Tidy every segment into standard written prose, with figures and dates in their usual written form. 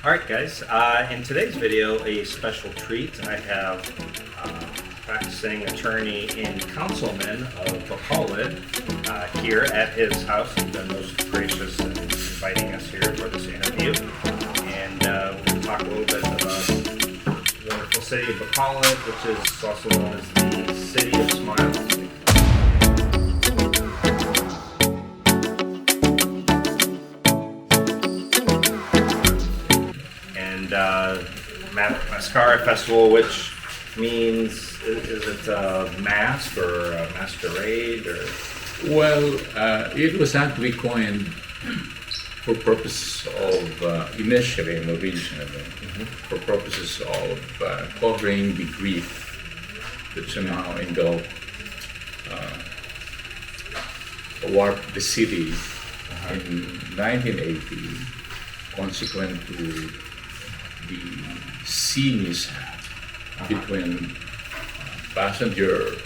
Alright guys, in today's video, a special treat. I have practicing attorney and councilman of Bacolod here at his house. He's been most gracious in inviting us here for this interview. And we're going to talk a little bit about the wonderful city of Bacolod, which is also known as the City of Smiles. Masskara festival, which means, is it a mask or a masquerade or? Well, it was actually coined for purposes of, initially and originally, for purposes of covering the grief that somehow engulfed warped the city in 1980, consequent to the sea mishap between passenger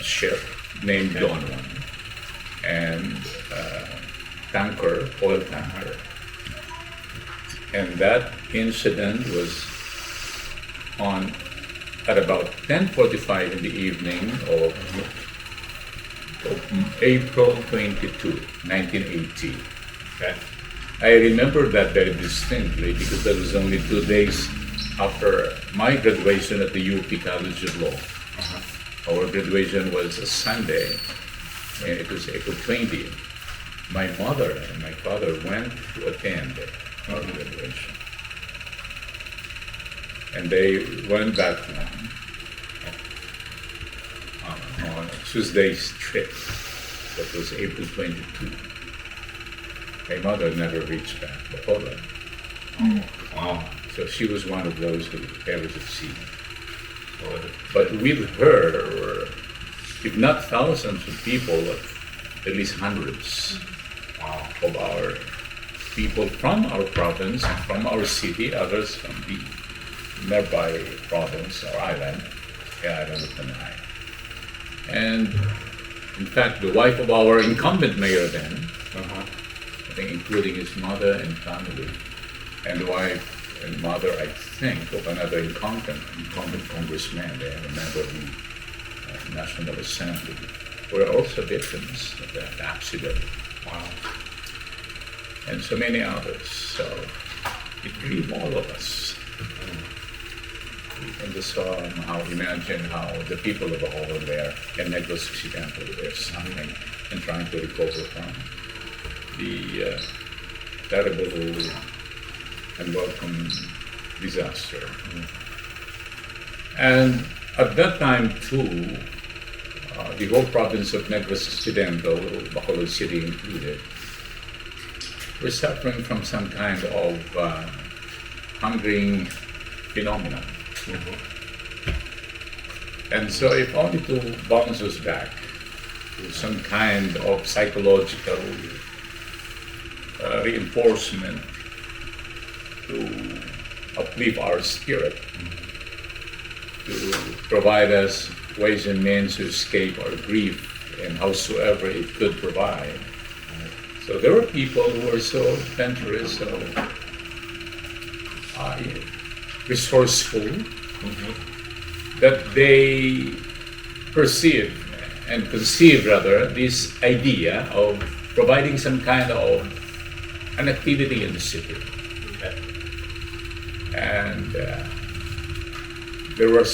ship named Donovan and oil tanker. And that incident was on at about 10:45 in the evening of April 22, 1980. Okay. I remember that very distinctly because that was only 2 days after my graduation at the UP College of Law. Our graduation was a Sunday, and it was April 20th. My mother and my father went to attend our graduation. And they went back home on a Tuesday's trip. That was April 22. My mother never reached back to Poland. Wow. So she was one of those who perished at sea. But with her, if not thousands of people, at least hundreds of our people from our province, from our city, others from the nearby province or island, the island of Panay. And in fact, the wife of our incumbent mayor then, I think including his mother and family, and the wife and mother, I think, of another incumbent congressman, they are a member of the National Assembly, were also victims of that accident. Wow. And so many others. So it grieved all of us. We can just somehow imagine how the people of Bacolod there and Negros Occidental were suffering and trying to recover from the terrible and welcome disaster. And at that time too, the whole province of Negros Occidental, Bacolod City included, were suffering from some kind of hungering phenomenon. And so if only to bounce us back to some kind of psychological reinforcement to uplift our spirit, to provide us ways and means to escape our grief and howsoever it could provide. So there were people who were so adventurous, so resourceful, that they perceived and conceived rather this idea of providing some kind of an activity in the city. And there were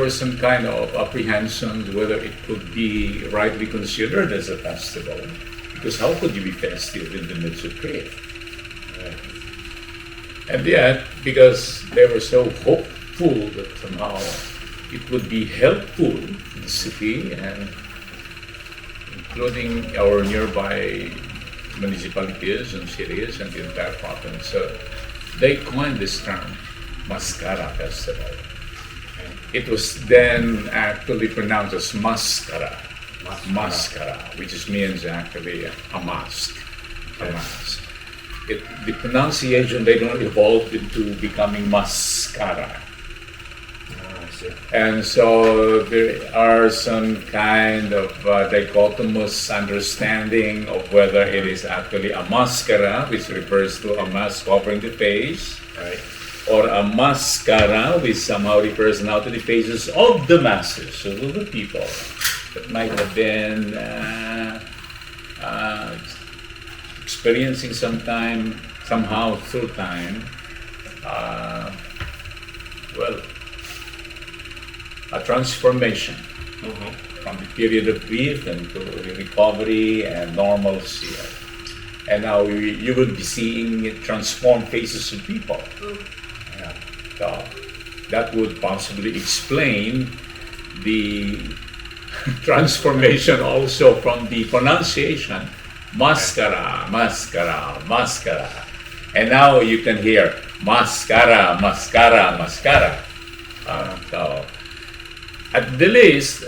some kind of apprehensions whether it could be rightly considered as a festival, because how could you be festive in the midst of grief? And yet, because they were so hopeful that somehow it would be helpful to the city and including our nearby municipalities and cities and the entire province, they coined this term, Masskara Festival. It was then actually pronounced as Masskara, which means actually a mask. A mask. The pronunciation later on evolved into becoming Masskara. And so there are some kind of dichotomous understanding of whether it is actually a mascara, which refers to a mask covering the face, Right. Or a mascara, which somehow refers now to the faces of the masses, so of the people that might have been experiencing somehow through time, well, a transformation from the period of grief into recovery and normalcy. And now you would be seeing transformed faces of people. Yeah. So that would possibly explain the transformation also from the pronunciation, Masskara, Masskara, Masskara. And now you can hear Masskara, Masskara, Masskara. So at least,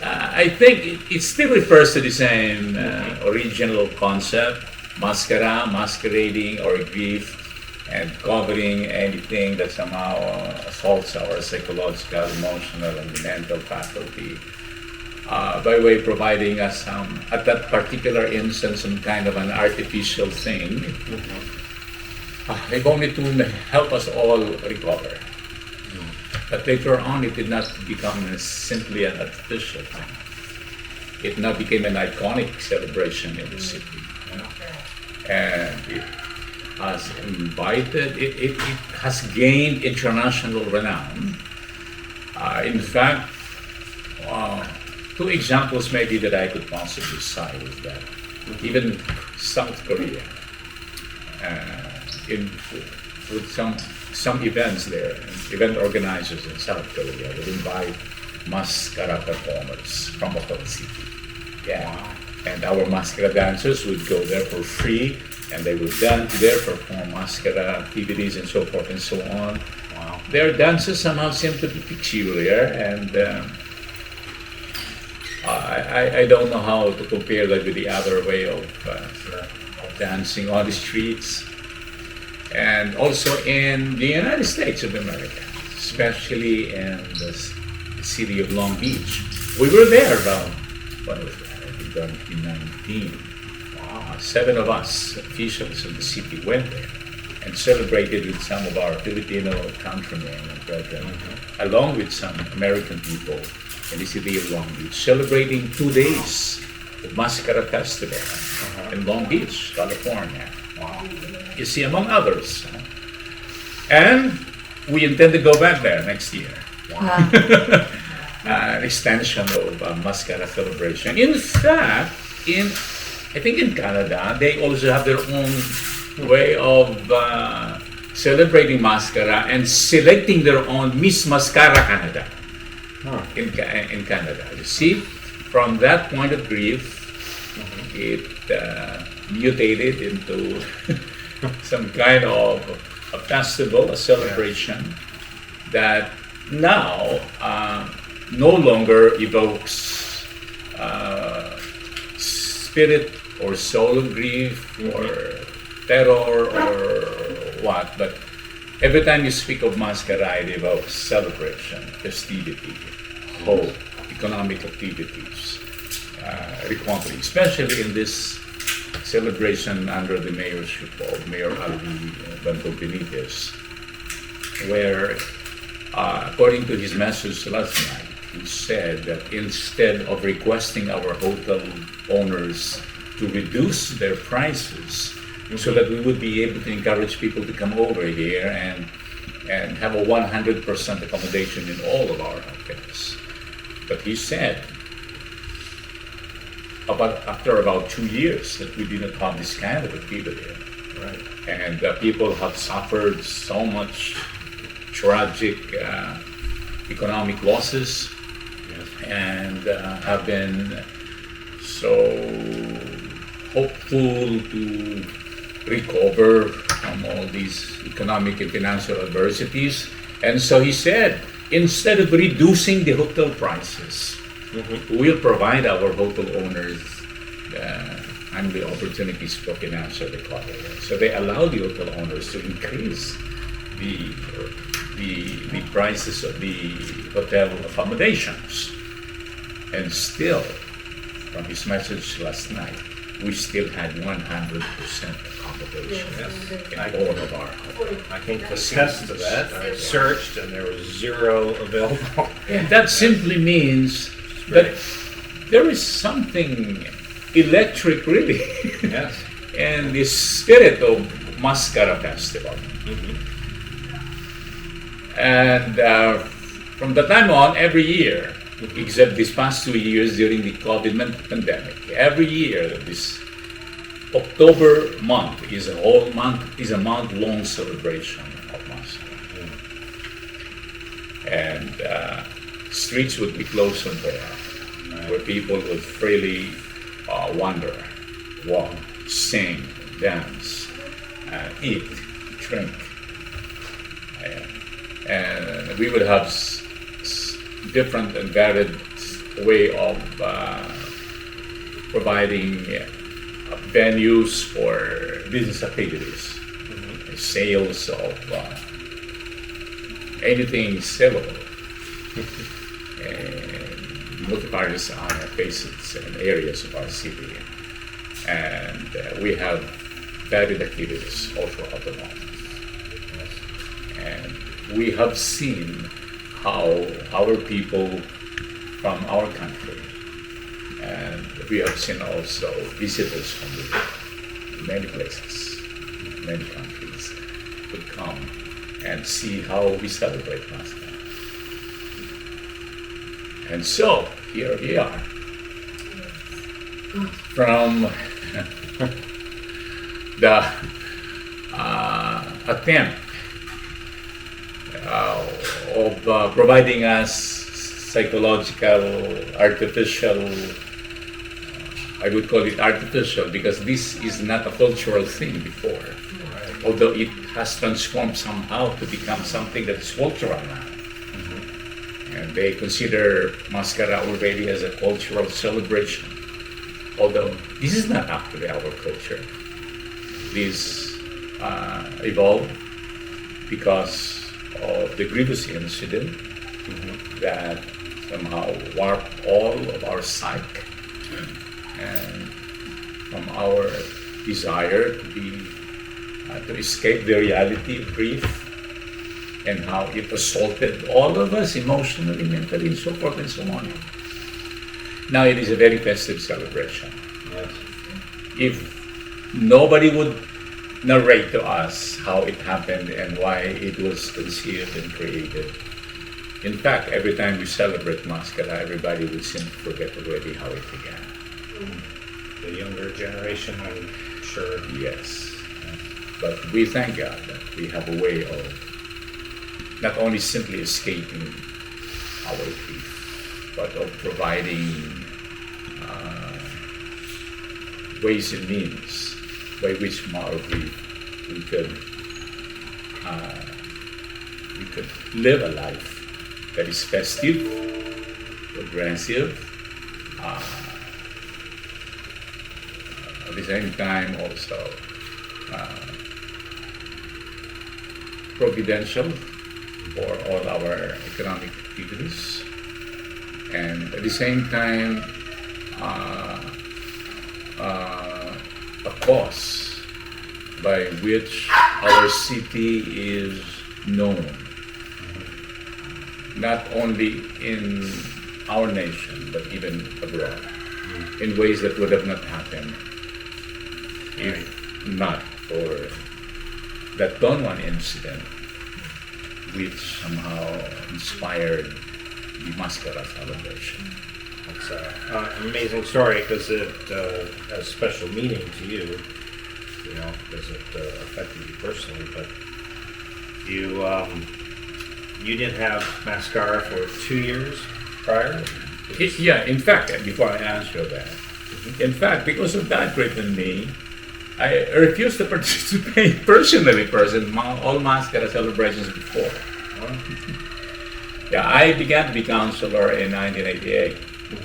I think it still refers to the same original concept, mascara, masquerading or grief, and covering anything that somehow assaults our psychological, emotional, and mental faculty, by way of providing us at that particular instance, some kind of an artificial thing, if only to help us all recover. But later on, it did not become simply an artificial thing. It now became an iconic celebration in the city. And it has invited, it has gained international renown. In fact, two examples maybe that I could possibly cite is that even South Korea, with some events there, event organizers in South Korea would invite Masskara performers from Bacolod City. Yeah. Wow. And our Masskara dancers would go there for free, and they would dance there, perform Masskara activities and so forth and so on. Wow. Their dances somehow seem to be peculiar, and I don't know how to compare that with the other way of dancing on the streets. And also in the United States of America, especially in the city of Long Beach. We were there about, what was that, I think 2019. Wow. 7 of us, officials of the city, went there and celebrated with some of our Filipino countrymen and brethren, along with some American people in the city of Long Beach, celebrating 2 days of Masskara Festival in Long Beach, California. Wow. You see, among others. And we intend to go back there next year. Wow. An extension of Masskara celebration. In fact, I think in Canada, they also have their own way of celebrating Masskara and selecting their own Miss Masskara Canada in Canada. You see, from that point of grief, it mutated into some kind of a festival, a celebration that now no longer evokes spirit or soul of grief or terror or what, but every time you speak of Masskara, it evokes celebration, festivity, hope, economic activities, recovery, especially in this celebration under the mayorship of Mayor Alvi Benitez, where, according to his message last night, he said that instead of requesting our hotel owners to reduce their prices so that we would be able to encourage people to come over here and have a 100% accommodation in all of our hotels. But he said, after about 2 years that we did not have this kind of activity. Right. And people have suffered so much tragic economic losses, yes, and have been so hopeful to recover from all these economic and financial adversities. And so he said, instead of reducing the hotel prices, we'll provide our hotel owners and the opportunities for financial recovery. So they allow the hotel owners to increase the prices of the hotel accommodations. And still, from his message last night, we still had 100% accommodation Yes. in all of our hotels. I can attest to that. I searched and there was 0 available. And that simply means that there is something electric, really, Yes. and the spirit of Masskara Festival. And from the time on, every year, except these past 2 years during the COVID pandemic, every year this October month is a month-long celebration of Masskara. And streets would be closed on there, where people would freely wander, walk, sing, dance, eat, drink. And we would have different and varied way of providing venues for business activities, sales of anything sellable, and multi-various facets and areas of our city. And we have varied activities all throughout the month. And we have seen how our people from our country, and we have seen also visitors from many places, many countries, would come and see how we celebrate Masskara. And so here we are, from the attempt of providing us psychological, artificial, I would call it artificial because this is not a cultural thing before, although it has transformed somehow to become something that is cultural now. And they consider Masskara already as a cultural celebration, although this is not actually our culture. This evolved because of the grievous incident that somehow warped all of our psyche and from our desire to escape the reality of grief, and how it assaulted all of us emotionally, mentally, and so forth and so on. Now it is a very festive celebration. Yes. If nobody would narrate to us how it happened and why it was conceived and created. In fact, every time we celebrate Masskara, everybody would seem to forget already how it began. The younger generation, I'm sure. Yes. But we thank God that we have a way of not only simply escaping our grief, but of providing ways and means by which from our grief we could live a life that is festive, progressive, at the same time also providential for all our economic activities, and at the same time a cause by which our city is known, not only in our nation but even abroad, in ways that would have not happened if not for that Don Juan incident, which somehow inspired the Masskara celebration. It's an amazing story because it has special meaning to you, because it affected you personally. But you didn't have Masskara for 2 years prior? Yeah, in fact, before I answer that, in fact, because of that grief in me, I refused to participate personally in all Masskara celebrations before. Yeah, I began to be councilor in 1988.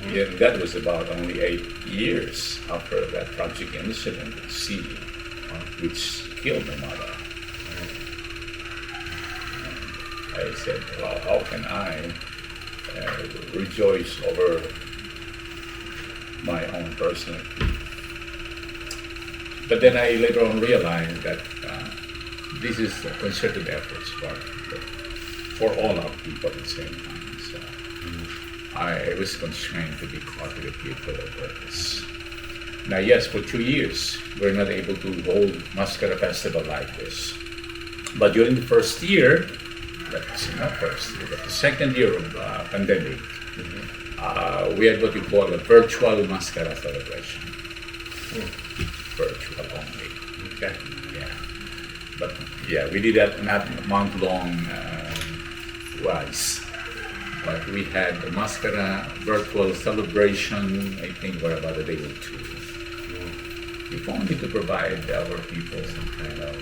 And that was about only 8 years after that tragic incident at sea, which killed my mother. I said, well, how can I rejoice over my own personal grief? But then I later on realized that this is a concerted efforts for all our people at the same time. So I was constrained to be cooperative for the purpose. Now, yes, for 2 years, we're not able to hold Masskara Festival like this. But during the first year, that's not first year, but the second year of pandemic, we had what we call a virtual Masskara celebration. Virtual only. Okay. Yeah. But yeah, we did that not month-long wise. But we had the Masskara virtual celebration, I think, for about a day or two. If only to provide our people some kind of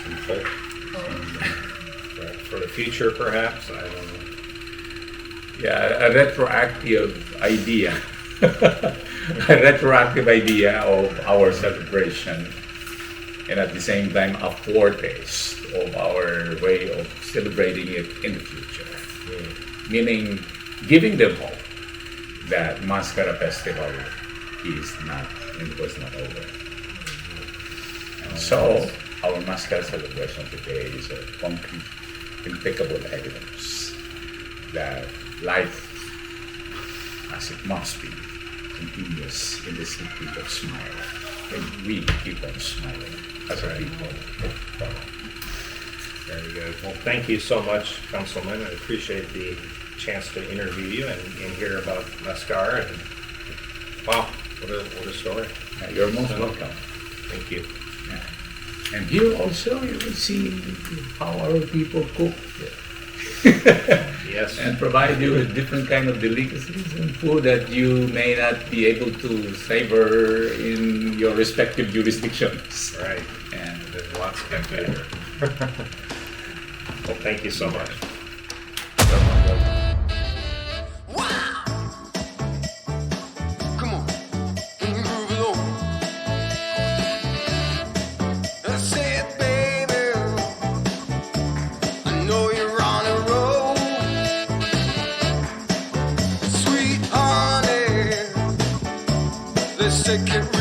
Some hope for the future, perhaps. I don't know. yeah, a retroactive idea, a retroactive idea of our celebration, and at the same time a foretaste of our way of celebrating it in the future. Meaning giving them hope that Masskara Festival is not and was not over. And so our Masskara celebration today is a concrete, impeccable evidence that life, as it must be, continues in the city of smile. And we keep on smiling as a people. Very good. Well, thank you so much, Councilman. I appreciate the chance to interview you and hear about Masskara. And wow, what a story. You're most welcome. Thank you. Yeah. And here also you will see how our people cook. Yes. And provide you with different kind of delicacies and food that you may not be able to savor in your respective jurisdictions. Right. And There's lots of better. Well, thank you so much. Come on, can you groove along? I said, baby, I know you're on a roll. Sweet honey, let's take it real